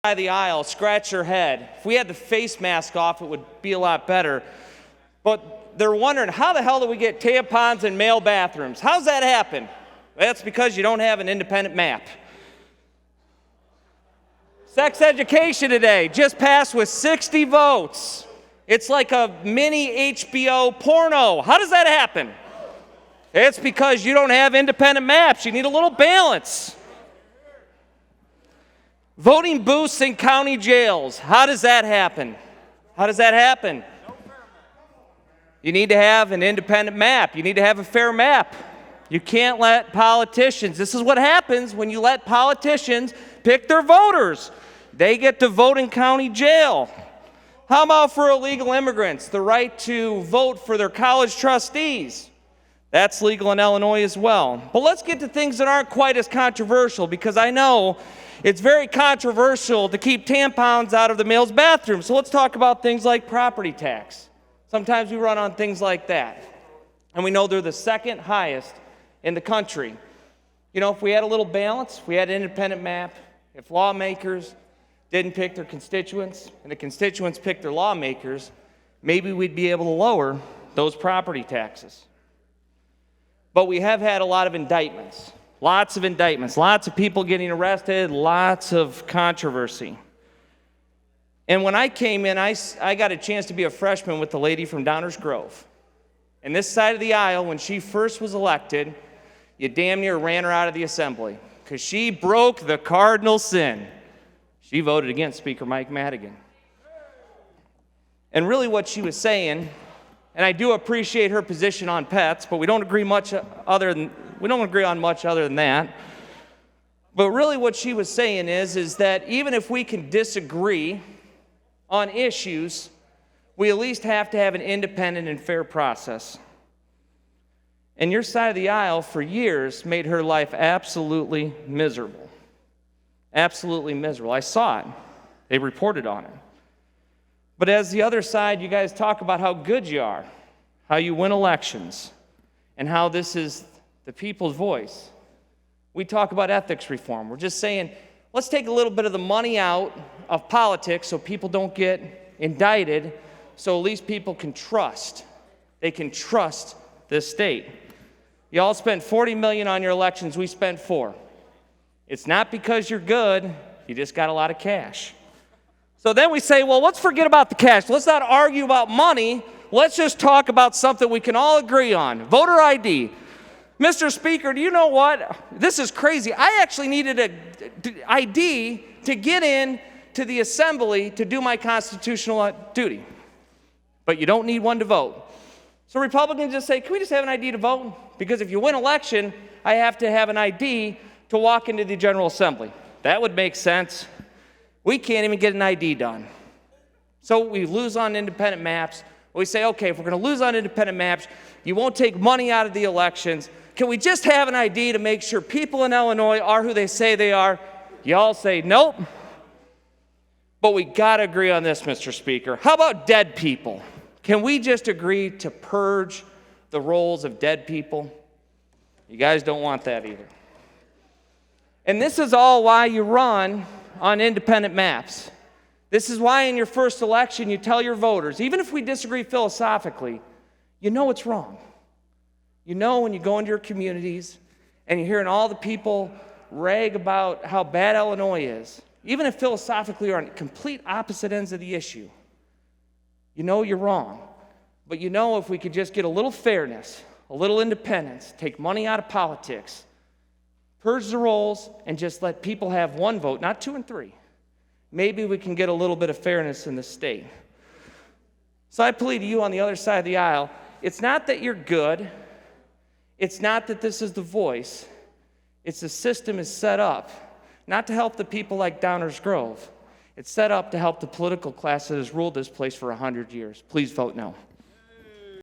Of the aisle, scratch your head. If we had the face mask off, it would be a lot better. But they're wondering, how the hell do we get tampons in male bathrooms? How's that happen? That's because you don't have an independent map. Sex education today just passed with 60 votes. It's like a mini HBO porno. How does that happen? It's because you don't have independent maps. You need a little balance. Voting booths in county jails. How does that happen? How does that happen? You need to have an independent map. You need to have a fair map. You can't let politicians, this is what happens when you let politicians pick their voters. They get to vote in county jail. How about for illegal immigrants? The right to vote for their college trustees. That's legal in Illinois as well. But let's get to things that aren't quite as controversial, because I know it's very controversial to keep tampons out of the male's bathroom. So let's talk about things like property tax. Sometimes we run on things like that. And we know they're the second highest in the country. You know, if we had a little balance, if we had an independent map, if lawmakers didn't pick their constituents and the constituents picked their lawmakers, maybe we'd be able to lower those property taxes. But we have had a lot of indictments. Lots of indictments, lots of people getting arrested, lots of controversy. And when I came in, I got a chance to be a freshman with the lady from Downers Grove. And this side of the aisle, when she first was elected, you damn near ran her out of the assembly because she broke the cardinal sin. She voted against Speaker Mike Madigan. And really what she was saying, and I do appreciate her position on pets, but we don't agree on much other than that. But really what she was saying is that even if we can disagree on issues, we at least have to have an independent and fair process. And your side of the aisle for years made her life absolutely miserable. Absolutely miserable. I saw it. They reported on it. But as the other side, you guys talk about how good you are, how you win elections, and how this is the people's voice. We talk about ethics reform. We're just saying, let's take a little bit of the money out of politics so people don't get indicted, so at least people can trust. They can trust this state. You all spent $40 million on your elections. We spent $4 million. It's not because you're good. You just got a lot of cash. So then we say, well, let's forget about the cash. Let's not argue about money. Let's just talk about something we can all agree on. Voter ID. Mr. Speaker, do you know what? This is crazy. I actually needed an ID to get in to the assembly to do my constitutional duty. But you don't need one to vote. So Republicans just say, can we just have an ID to vote? Because if you win election, I have to have an ID to walk into the General Assembly. That would make sense. We can't even get an ID done. So we lose on independent maps. We say, okay, if we're going to lose on independent maps, you won't take money out of the elections. Can we just have an ID to make sure people in Illinois are who they say they are? You all say, nope. But we got to agree on this, Mr. Speaker. How about dead people? Can we just agree to purge the rolls of dead people? You guys don't want that either. And this is all why you run on independent maps. This is why in your first election you tell your voters, even if we disagree philosophically, you know it's wrong. You know when you go into your communities and you're hearing all the people rag about how bad Illinois is, even if philosophically you're on complete opposite ends of the issue, you know you're wrong. But you know if we could just get a little fairness, a little independence, take money out of politics, purge the rolls, and just let people have one vote, not 2 and 3. Maybe we can get a little bit of fairness in the state. So I plead to you on the other side of the aisle, it's not that you're good. It's not that this is the voice. It's the system is set up, not to help the people like Downers Grove. It's set up to help the political class that has ruled this place for 100 years. Please vote no.